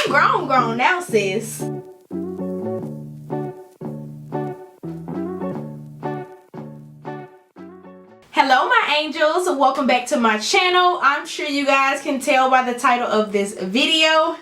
I'm grown now, sis. Hello my angels, welcome back to my channel. I'm sure you guys can tell by the title of this video.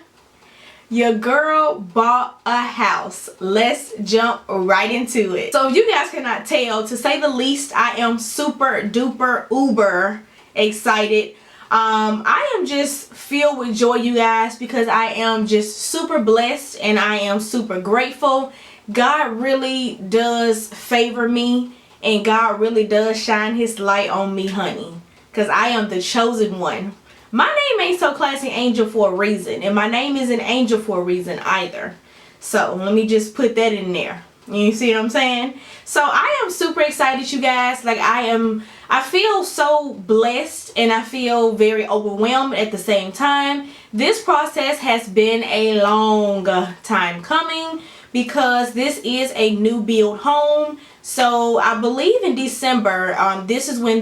Your girl bought a house. Let's jump right into it. So if you guys cannot tell, to say the least, I am super duper uber excited. I am just filled with joy, you guys, because I am just super blessed and I am super grateful. God really does favor me and God really does shine his light on me, honey, because I am the chosen one. My name ain't so classy angel for a reason, and my name isn't angel for a reason either. So let me just put that in there. You see what I'm saying? So I am super excited, you guys. Like I feel so blessed and I feel very overwhelmed at the same time. This process has been a long time coming because this is a new build home. So I believe in December, that's when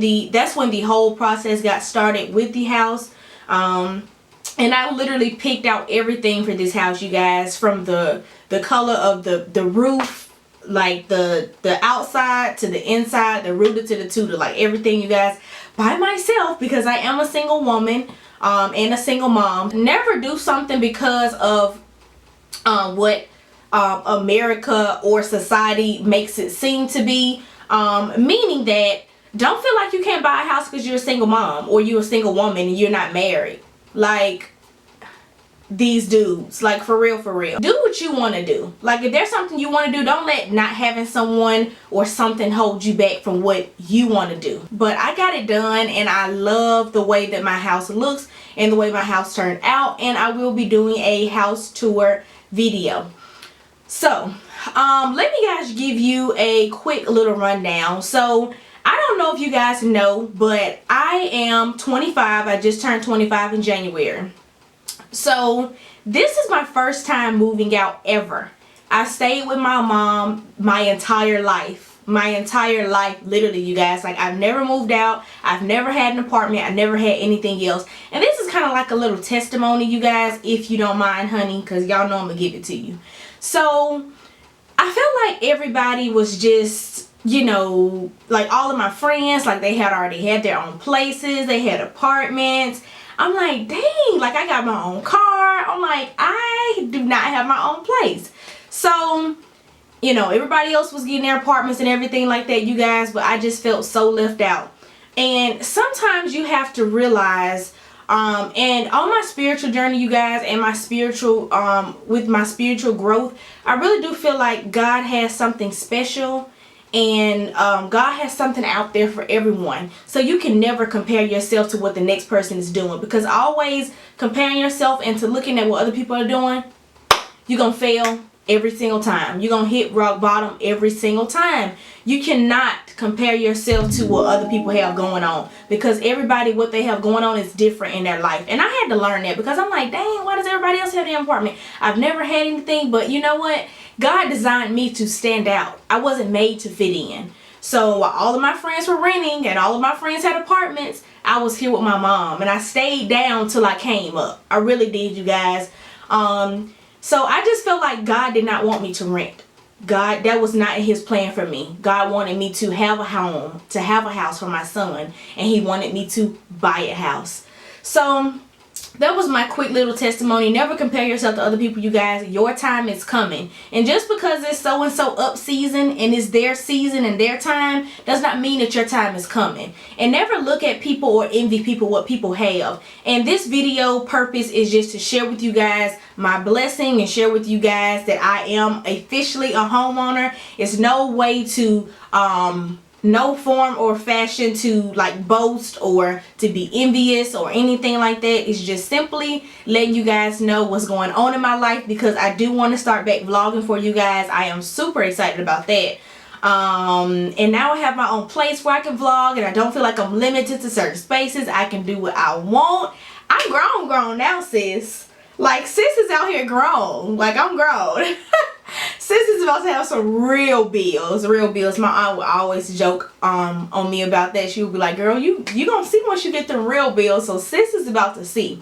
the whole process got started with the house. And I literally picked out everything for this house, you guys, from the color of the roof, like the outside to the inside, the rooter to the tutor, like everything, you guys, by myself, because I am a single woman and a single mom. Never do something because of what America or society makes it seem to be, meaning that don't feel like you can't buy a house because you're a single mom or you're a single woman and you're not married. Like these dudes, like for real, do what you want to do. Like if there's something you want to do, don't let not having someone or something hold you back from what you want to do. But I got it done and I love the way that my house looks and the way my house turned out, and I will be doing a house tour video. So let me guys give you a quick little rundown. So I don't know if you guys know, but I am 25. I just turned 25 in January. So this is my first time moving out ever. I stayed with my mom my entire life. Literally, you guys. Like I've never moved out. I've never had an apartment. I never had anything else. And this is kind of like a little testimony, you guys, if you don't mind, honey, because y'all know I'm going to give it to you. So I felt like everybody was just, you know, like all of my friends, like they had already had their own places. They had apartments. I'm like, dang, like I got my own car. I'm like, I do not have my own place. So, you know, everybody else was getting their apartments and everything like that, you guys, but I just felt so left out. And sometimes you have to realize, and on my spiritual journey, you guys, and my spiritual, with my spiritual growth, I really do feel like God has something special. And God has something out there for everyone. So you can never compare yourself to what the next person is doing, because always comparing yourself and to looking at what other people are doing, you're going to fail every single time. You're going to hit rock bottom every single time. You cannot compare yourself to what other people have going on, because everybody, what they have going on is different in their life. And I had to learn that, because I'm like, dang, why does everybody else have their apartment? I've never had anything, but you know what? God designed me to stand out. I wasn't made to fit in. So while all of my friends were renting and all of my friends had apartments, I was here with my mom, and I stayed down till I came up. I really did, you guys. So I just felt like God did not want me to rent. God, that was not his plan for me. God wanted me to have a home, to have a house for my son, and he wanted me to buy a house. So that was my quick little testimony. Never compare yourself to other people, you guys. Your time is coming. And just because it's so-and-so up season and it's their season and their time does not mean that your time is coming. And never look at people or envy people what people have. And this video purpose is just to share with you guys my blessing and share with you guys that I am officially a homeowner. It's no way to no form or fashion to like boast or to be envious or anything like that. It's just simply letting you guys know what's going on in my life, because I do want to start back vlogging for you guys. I am super excited about that. And now I have my own place where I can vlog, and I don't feel like I'm limited to certain spaces. I can do what I want. I'm grown now, sis. Like, sis is out here grown. Like, I'm grown. Sis is about to have some real bills. My aunt would always joke on me about that. She would be like, girl, you gonna see once you get the real bills. So sis is about to see.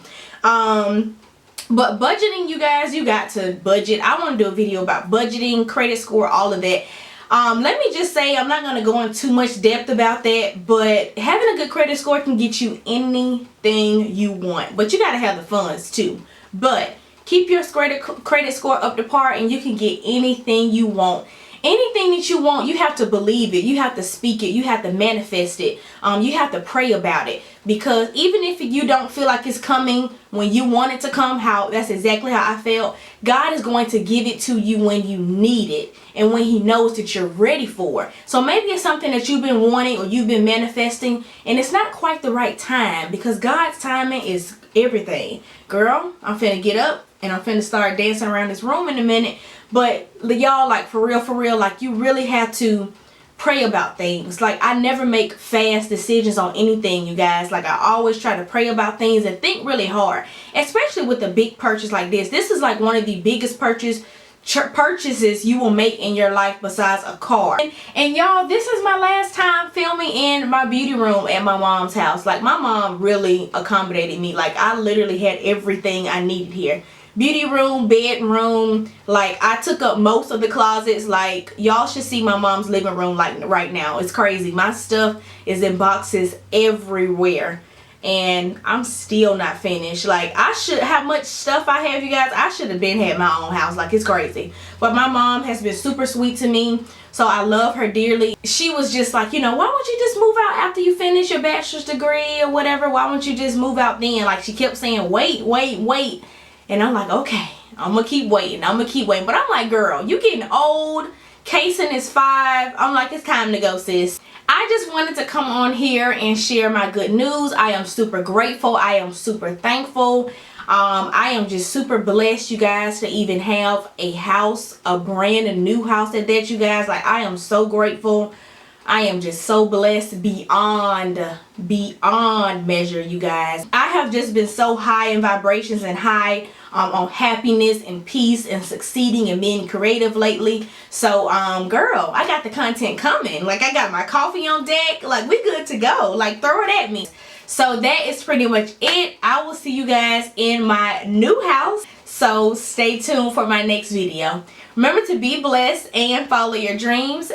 But budgeting, you guys, you got to budget. I want to do a video about budgeting, credit score, all of that. Let me just say, I'm not going to go in too much depth about that, but having a good credit score can get you anything you want. But you got to have the funds too. But keep your credit score up to par and you can get anything you want. Anything that you want, you have to believe it. You have to speak it. You have to manifest it. You have to pray about it. Because even if you don't feel like it's coming when you want it to come, that's exactly how I felt. God is going to give it to you when you need it and when He knows that you're ready for it. So maybe it's something that you've been wanting or you've been manifesting and it's not quite the right time, because God's timing is everything. Girl, I'm finna get up and I'm finna start dancing around this room in a minute. But y'all, like, for real, like, you really have to pray about things. Like, I never make fast decisions on anything, you guys. Like, I always try to pray about things and think really hard, especially with a big purchase like this. This is like one of the biggest purchases you will make in your life besides a car. And y'all, this is my last time filming in my beauty room at my mom's house. Like, my mom really accommodated me. Like, I literally had everything I needed here. Beauty room, bedroom, like, I took up most of the closets. Like, y'all should see my mom's living room like right now. It's crazy. My stuff is in boxes everywhere and I'm still not finished. Like, I should have much stuff I have, you guys. I should have been had my own house. Like, it's crazy. But my mom has been super sweet to me, so I love her dearly. She was just like, you know, why don't you just move out after you finish your bachelor's degree or whatever? Why don't you just move out then? Like, she kept saying, wait. And I'm like, okay, I'm going to keep waiting. But I'm like, girl, you getting old. Casing is 5. I'm like, it's time to go, sis. I just wanted to come on here and share my good news. I am super grateful. I am super thankful. I am just super blessed, you guys, to even have a house, a brand new house at that, you guys. Like, I am so grateful. I am just so blessed beyond measure, you guys. I have just been so high in vibrations and high on happiness and peace and succeeding and being creative lately. So, girl, I got the content coming. Like, I got my coffee on deck. Like, we good to go. Like, throw it at me. So that is pretty much it. I will see you guys in my new house. So stay tuned for my next video. Remember to be blessed and follow your dreams.